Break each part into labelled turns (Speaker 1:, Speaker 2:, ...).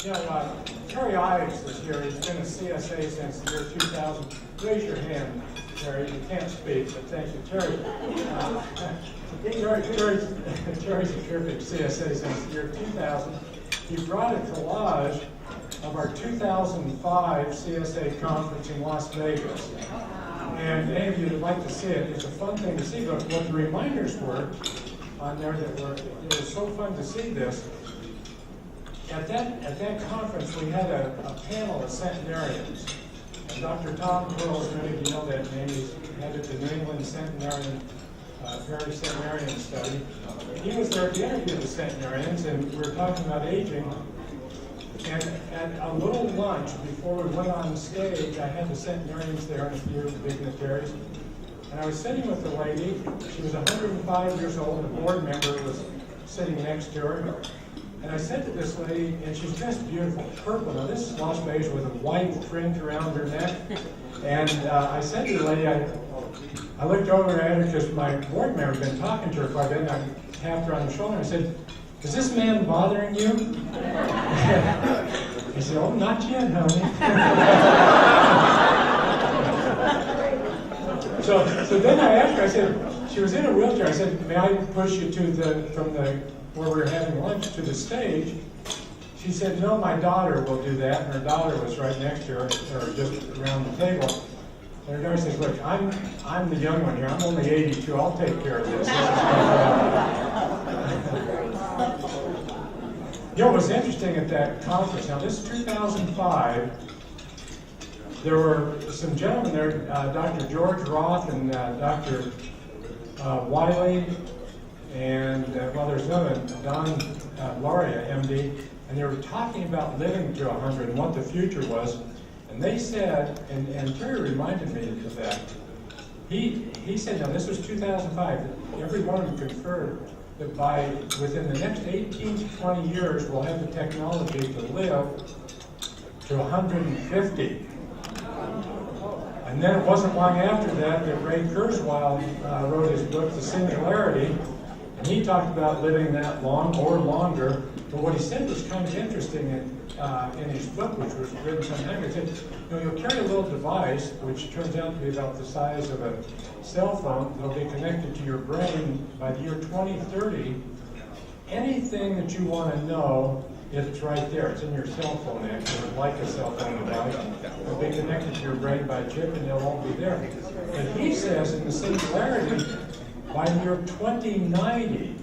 Speaker 1: Terry Ives is here. He's been a CSA since the year 2000. Raise your hand, Terry. You can't speak, but thank you, Terry. Terry's a terrific CSA since the year 2000. He brought a collage of our 2005 CSA conference in Las Vegas. And any of you would like to see it, it's a fun thing to see. But what the reminders were on there it was so fun to see this. At that conference, we had a panel of centenarians. And Dr. Tom Pearl, many of you know that name, he's headed the New England Centenarian Study. He was there to interview the centenarians, and we were talking about aging. And at a little lunch before we went on stage, I had the centenarians there and a few dignitaries. And I was sitting with a lady. She was 105 years old, and a board member was sitting next to her. And I said to this lady, and she's dressed beautiful, purple. Now this is Las Vegas with a white fringe around her neck. And I said to the lady, I looked over at her because my board member had been talking to her quite a bit, and I tapped her on the shoulder and I said, "Is this man bothering you?" He said, "Oh, not yet, honey." So then I asked her, I said, she was in a wheelchair. I said, "May I push you from where we were having lunch to the stage?" She said, "No, my daughter will do that." And her daughter was right next to her, or just around the table. And her daughter says, "Look, I'm the young one here. I'm only 82. I'll take care of this." You know what was interesting at that conference? Now, this is 2005. There were some gentlemen there, Dr. George Roth and Dr. Wiley, and there's another, Don Lauria, MD, and they were talking about living to 100 and what the future was. And they said, and Terry reminded me of that, he said, now this was 2005, every one of them conferred that within the next 18 to 20 years, we'll have the technology to live to 150. And then it wasn't long after that Ray Kurzweil wrote his book, The Singularity, and he talked about living that long or longer. But what he said was kind of interesting in his book, which was written some time ago. He said, you'll carry a little device, which turns out to be about the size of a cell phone, that'll be connected to your brain by the year 2030. Anything that you want to know, it's right there. It's in your cell phone, actually, like a cell phone device. It'll be connected to your brain by a chip, and they'll all be there. And he says in the Singularity, by the year 2090,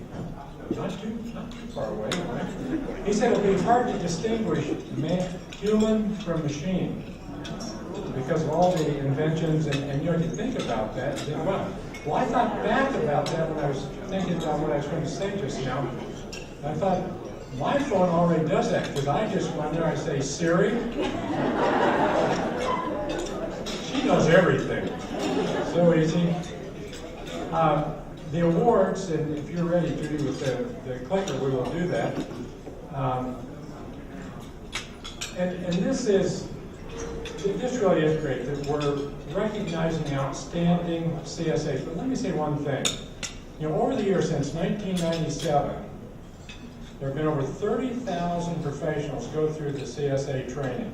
Speaker 1: not too far away, right? He said it'll be hard to distinguish human from machine because of all the inventions, and you think about that, and think, well, I thought back about that when I was thinking about what I was going to say just now. I thought, my phone already does that, because I just went there, I say, Siri. She knows everything. So easy. The awards, and if you're ready, Judy, with the clicker, we will do that. And this really is great, that we're recognizing outstanding CSAs. But let me say one thing. Over the years, since 1997, there have been over 30,000 professionals go through the CSA training.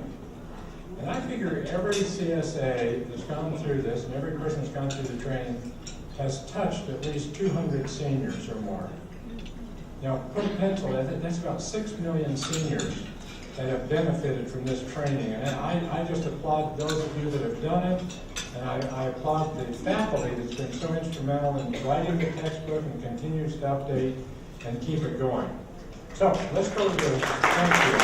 Speaker 1: And I figure every CSA that's gone through this, and every person that's gone through the training, has touched at least 200 seniors or more. Now, put a pencil, that's about 6 million seniors that have benefited from this training. And I just applaud those of you that have done it, and I applaud the faculty that's been so instrumental in writing the textbook and continues to update and keep it going. So, let's go to the, thank you.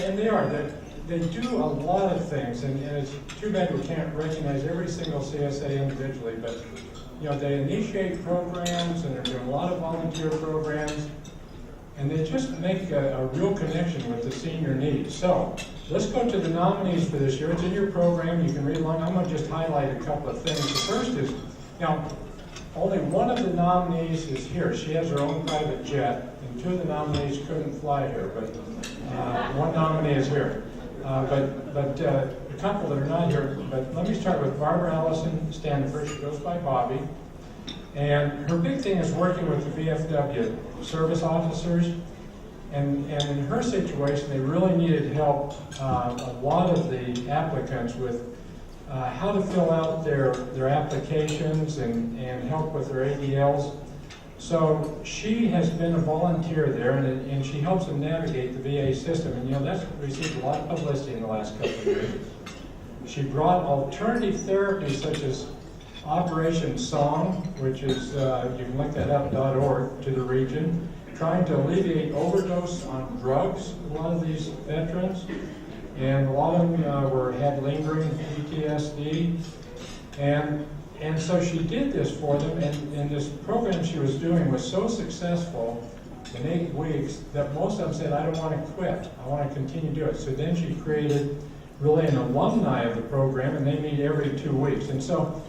Speaker 1: And they do a lot of things, and it's too bad we can't recognize every single CSA individually, but they initiate programs, and they're doing a lot of volunteer programs, and they just make a real connection with the senior needs. So, let's go to the nominees for this year. It's in your program, you can read along. I'm going to just highlight a couple of things. The first is, only one of the nominees is here. She has her own private jet, and 2 of the nominees couldn't fly here, but one nominee is here. But a couple that are not here, but let me start with Barbara Allison Stanford. She goes by Bobby. And her big thing is working with the VFW service officers. And in her situation, they really needed help, a lot of the applicants, with how to fill out their applications and help with their ADLs. So she has been a volunteer there, and she helps them navigate the VA system. And that's received a lot of publicity in the last couple of years. She brought alternative therapies such as Operation Song, which is, you can look that up, .org, to the region, trying to alleviate overdose on drugs, a lot of these veterans. And a lot of them had lingering PTSD. And so she did this for them, and this program she was doing was so successful in 8 weeks that most of them said, I don't want to quit, I want to continue to do it. So then she created really an alumni of the program, and they meet every 2 weeks. And so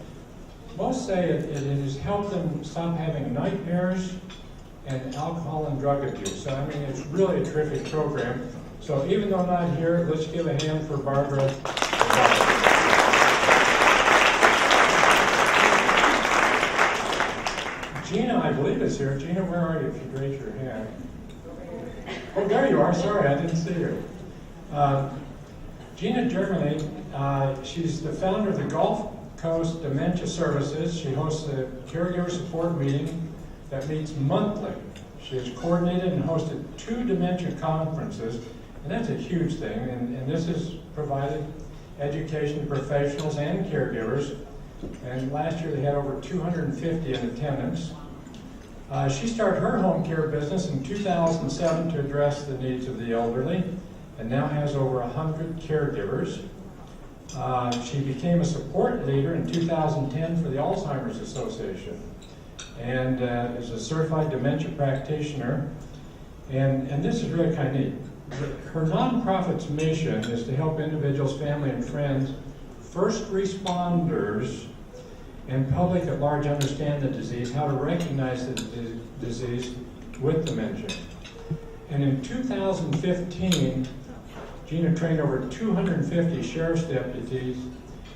Speaker 1: most say it has helped them stop having nightmares and alcohol and drug abuse. So I mean, it's really a terrific program. So even though not here, let's give a hand for Barbara. Gina, I believe, is here. Gina, where are you, if you'd raise your hand? Oh, there you are. Sorry, I didn't see you. Gina Germany, she's the founder of the Gulf Coast Dementia Services. She hosts a caregiver support meeting that meets monthly. She has coordinated and hosted 2 dementia conferences, and that's a huge thing. And this has provided education to professionals and caregivers. And last year they had over 250 in attendance. She started her home care business in 2007 to address the needs of the elderly, and now has over 100 caregivers. She became a support leader in 2010 for the Alzheimer's Association, and is a certified dementia practitioner. And this is really kind of neat. Her nonprofit's mission is to help individuals, family, and friends, first responders, and public at large understand the disease, how to recognize the disease with dementia. And in 2015, Gina trained over 250 sheriff's deputies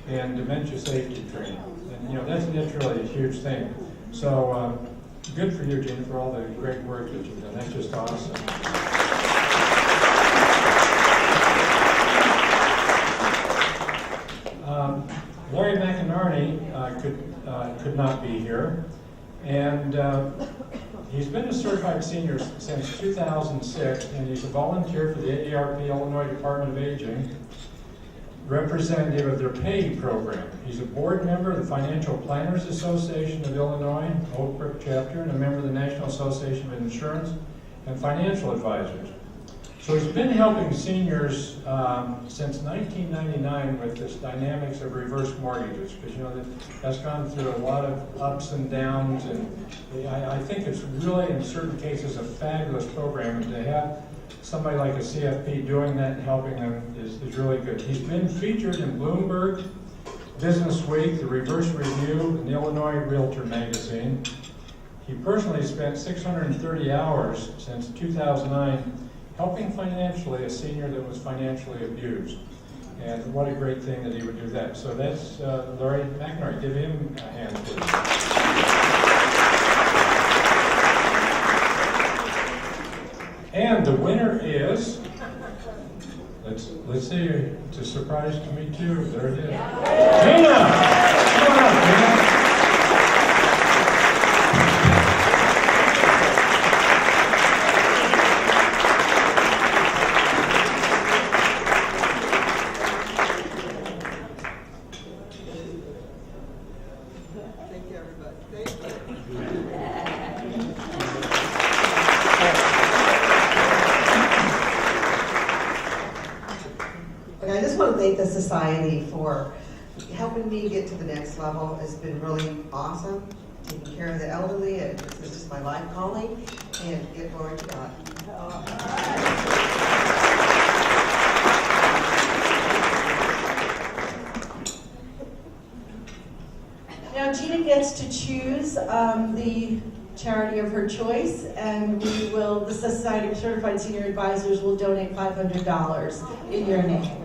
Speaker 1: in dementia safety training. And that's really a huge thing. So good for you, Gina, for all the great work that you've done. That's just awesome. Larry McInerney could not be here, and he's been a certified senior since 2006, and he's a volunteer for the AARP Illinois Department of Aging, representative of their PAY program. He's a board member of the Financial Planners Association of Illinois, Oak Brook chapter, and a member of the National Association of Insurance and Financial Advisors. So he's been helping seniors since 1999 with this dynamics of reverse mortgages, because that's gone through a lot of ups and downs, and I think it's really, in certain cases, a fabulous program. And to have somebody like a CFP doing that and helping them is really good. He's been featured in Bloomberg, Business Week, the Reverse Review, and the Illinois Realtor magazine. He personally spent 630 hours since 2009 helping financially a senior that was financially abused. And what a great thing that he would do that. So that's Larry McInerney. Give him a hand, please. And the winner is, let's see, it's a surprise to me too. There it is. Gina! Come on up, Gina.
Speaker 2: The society for helping me get to the next level has been really awesome. Taking care of the elderly, and this is just my life calling, and get glory to God.
Speaker 3: Now Gina gets to choose the charity of her choice, and the Society of Certified Senior Advisors will donate $500 in your name.